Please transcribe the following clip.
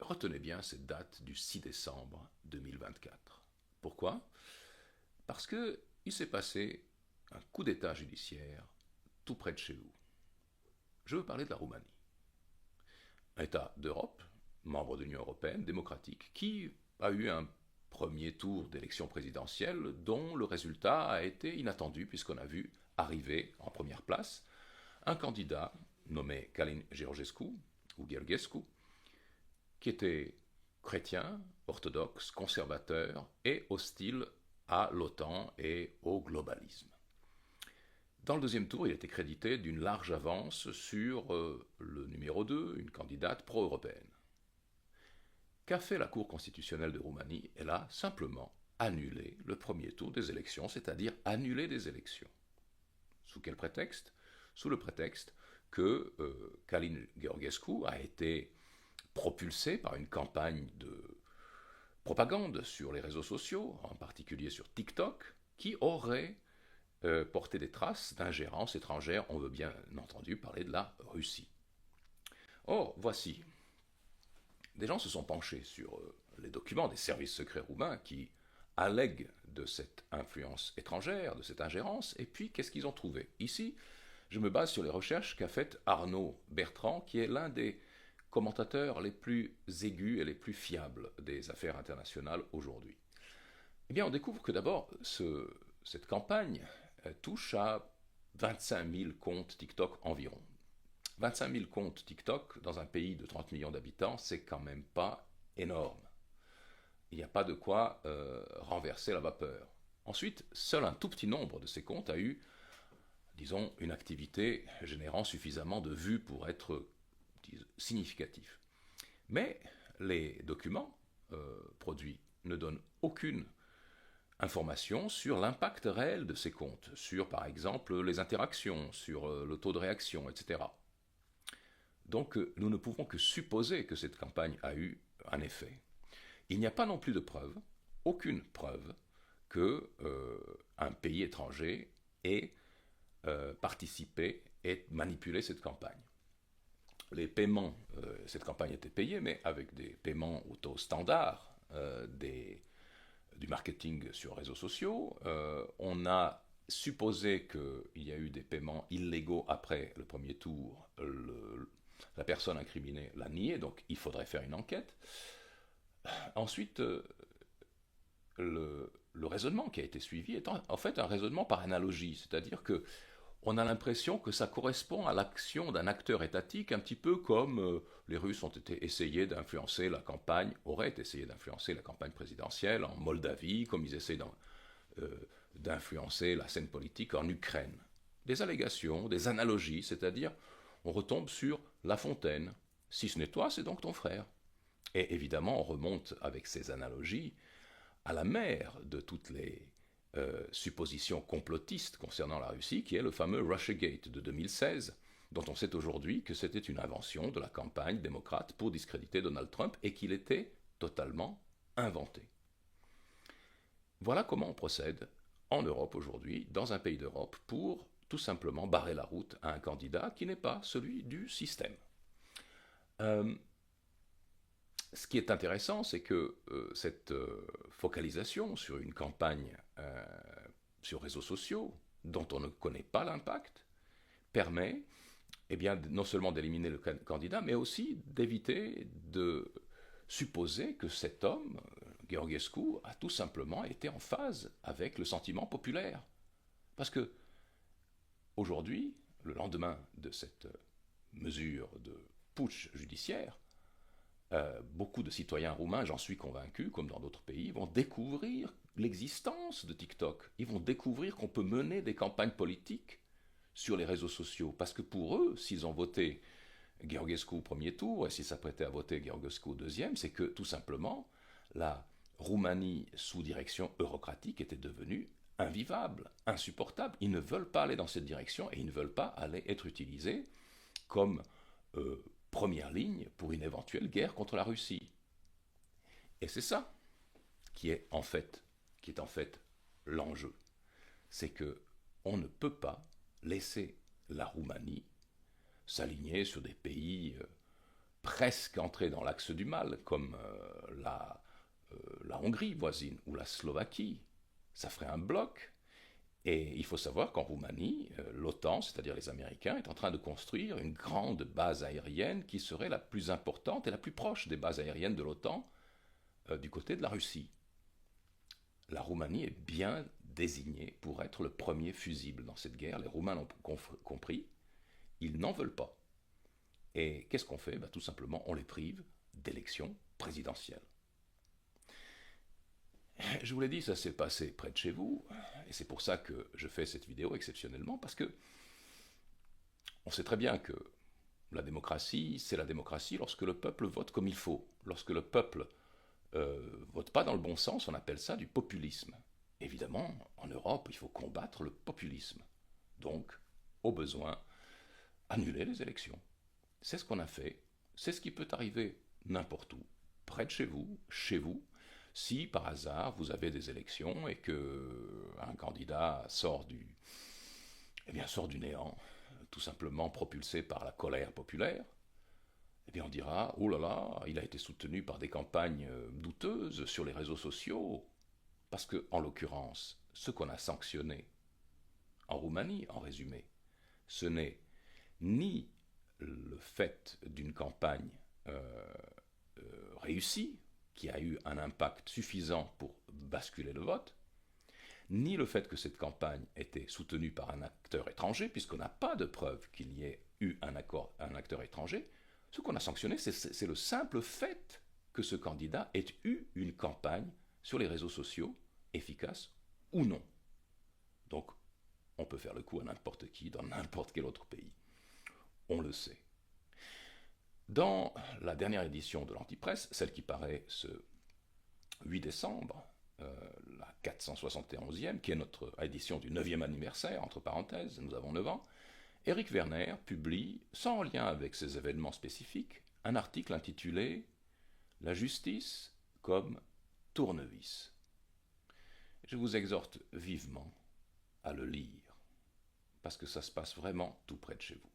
retenez bien cette date du 6 décembre 2024. Pourquoi? Parce qu'il s'est passé un coup d'État judiciaire tout près de chez vous. Je veux parler de la Roumanie. Un État d'Europe, membre de l'Union européenne, démocratique, qui a eu un premier tour d'élection présidentielle dont le résultat a été inattendu puisqu'on a vu arriver en première place un candidat nommé Călin Georgescu, ou Gheorghiescu, qui était chrétien, orthodoxe, conservateur et hostile à l'OTAN et au globalisme. Dans le deuxième tour, il était crédité d'une large avance sur le numéro 2, une candidate pro-européenne. Qu'a fait la Cour constitutionnelle de Roumanie? Elle a simplement annulé le premier tour des élections, c'est-à-dire annulé des élections. Sous quel prétexte? Sous le prétexte que Călin Georgescu a été propulsé par une campagne de propagande sur les réseaux sociaux, en particulier sur TikTok, qui aurait porté des traces d'ingérence étrangère. On veut bien entendu parler de la Russie. Or, voici, des gens se sont penchés sur les documents des services secrets roumains qui allèguent de cette influence étrangère, de cette ingérence, et puis qu'est-ce qu'ils ont trouvé? Ici, je me base sur les recherches qu'a faites Arnaud Bertrand, qui est l'un des commentateurs les plus aigus et les plus fiables des affaires internationales aujourd'hui. Eh bien, on découvre que d'abord, cette campagne touche à 25 000 comptes TikTok environ. 25 000 comptes TikTok dans un pays de 30 millions d'habitants, c'est quand même pas énorme. Il n'y a pas de quoi renverser la vapeur. Ensuite, seul un tout petit nombre de ces comptes a eu, disons, une activité générant suffisamment de vues pour être significatif. Mais les documents produits ne donnent aucune information sur l'impact réel de ces comptes, sur par exemple les interactions, sur le taux de réaction, etc. Donc nous ne pouvons que supposer que cette campagne a eu un effet. Il n'y a pas non plus de preuve, aucune preuve, que un pays étranger ait participé et manipulé cette campagne. Les paiements, cette campagne était payée, mais avec des paiements au taux standard du marketing sur réseaux sociaux. On a supposé qu'il y a eu des paiements illégaux après le premier tour. La personne incriminée l'a nié, donc il faudrait faire une enquête. Ensuite, le raisonnement qui a été suivi est en fait un raisonnement par analogie, c'est-à-dire que on a l'impression que ça correspond à l'action d'un acteur étatique, un petit peu comme les Russes ont été essayés d'influencer la campagne, auraient essayé d'influencer la campagne présidentielle en Moldavie, comme ils essaient d'influencer la scène politique en Ukraine. Des allégations, des analogies, c'est-à-dire on retombe sur La Fontaine. Si ce n'est toi, c'est donc ton frère. Et évidemment, on remonte avec ces analogies à la mère de toutes les supposition complotiste concernant la Russie, qui est le fameux Russiagate de 2016, dont on sait aujourd'hui que c'était une invention de la campagne démocrate pour discréditer Donald Trump et qu'il était totalement inventé. Voilà comment on procède en Europe aujourd'hui, dans un pays d'Europe, pour tout simplement barrer la route à un candidat qui n'est pas celui du système. Ce qui est intéressant, c'est que cette focalisation sur une campagne sur réseaux sociaux, dont on ne connaît pas l'impact, permet non seulement d'éliminer le candidat, mais aussi d'éviter de supposer que cet homme, Gheorghiescu, a tout simplement été en phase avec le sentiment populaire. Parce que, aujourd'hui, le lendemain de cette mesure de putsch judiciaire, beaucoup de citoyens roumains, j'en suis convaincu, comme dans d'autres pays, vont découvrir l'existence de TikTok. Ils vont découvrir qu'on peut mener des campagnes politiques sur les réseaux sociaux. Parce que pour eux, s'ils ont voté Gheorghiescu au premier tour, et s'ils s'apprêtaient à voter Gheorghiescu au deuxième, c'est que tout simplement, la Roumanie sous direction eurocratique était devenue invivable, insupportable. Ils ne veulent pas aller dans cette direction et ils ne veulent pas aller être utilisés comme première ligne pour une éventuelle guerre contre la Russie. Et c'est ça qui est en fait l'enjeu. C'est que on ne peut pas laisser la Roumanie s'aligner sur des pays presque entrer dans l'axe du mal, comme la Hongrie voisine ou la Slovaquie. Ça ferait un bloc. Et il faut savoir qu'en Roumanie, l'OTAN, c'est-à-dire les Américains, est en train de construire une grande base aérienne qui serait la plus importante et la plus proche des bases aériennes de l'OTAN du côté de la Russie. La Roumanie est bien désignée pour être le premier fusible dans cette guerre. Les Roumains l'ont compris. Ils n'en veulent pas. Et qu'est-ce qu'on fait? Tout simplement, on les prive d'élections présidentielles. Je vous l'ai dit, ça s'est passé près de chez vous, et c'est pour ça que je fais cette vidéo exceptionnellement, parce que on sait très bien que la démocratie, c'est la démocratie lorsque le peuple vote comme il faut. Lorsque le peuple vote pas dans le bon sens, on appelle ça du populisme. Évidemment, en Europe, il faut combattre le populisme. Donc, au besoin, annuler les élections. C'est ce qu'on a fait, c'est ce qui peut arriver n'importe où, près de chez vous, si par hasard vous avez des élections et que un candidat sort sort du néant, tout simplement propulsé par la colère populaire, eh bien on dira, oh là là, il a été soutenu par des campagnes douteuses sur les réseaux sociaux, parce que, en l'occurrence, ce qu'on a sanctionné en Roumanie, en résumé, ce n'est ni le fait d'une campagne réussie, qui a eu un impact suffisant pour basculer le vote, ni le fait que cette campagne était soutenue par un acteur étranger, puisqu'on n'a pas de preuve qu'il y ait eu un acteur étranger. Ce qu'on a sanctionné, c'est le simple fait que ce candidat ait eu une campagne sur les réseaux sociaux, efficace ou non. Donc, on peut faire le coup à n'importe qui, dans n'importe quel autre pays. On le sait. Dans la dernière édition de l'Antipresse, celle qui paraît ce 8 décembre, la 471e, qui est notre édition du 9e anniversaire, entre parenthèses, nous avons 9 ans, Éric Werner publie, sans lien avec ces événements spécifiques, un article intitulé « La justice comme tournevis ». Je vous exhorte vivement à le lire, parce que ça se passe vraiment tout près de chez vous.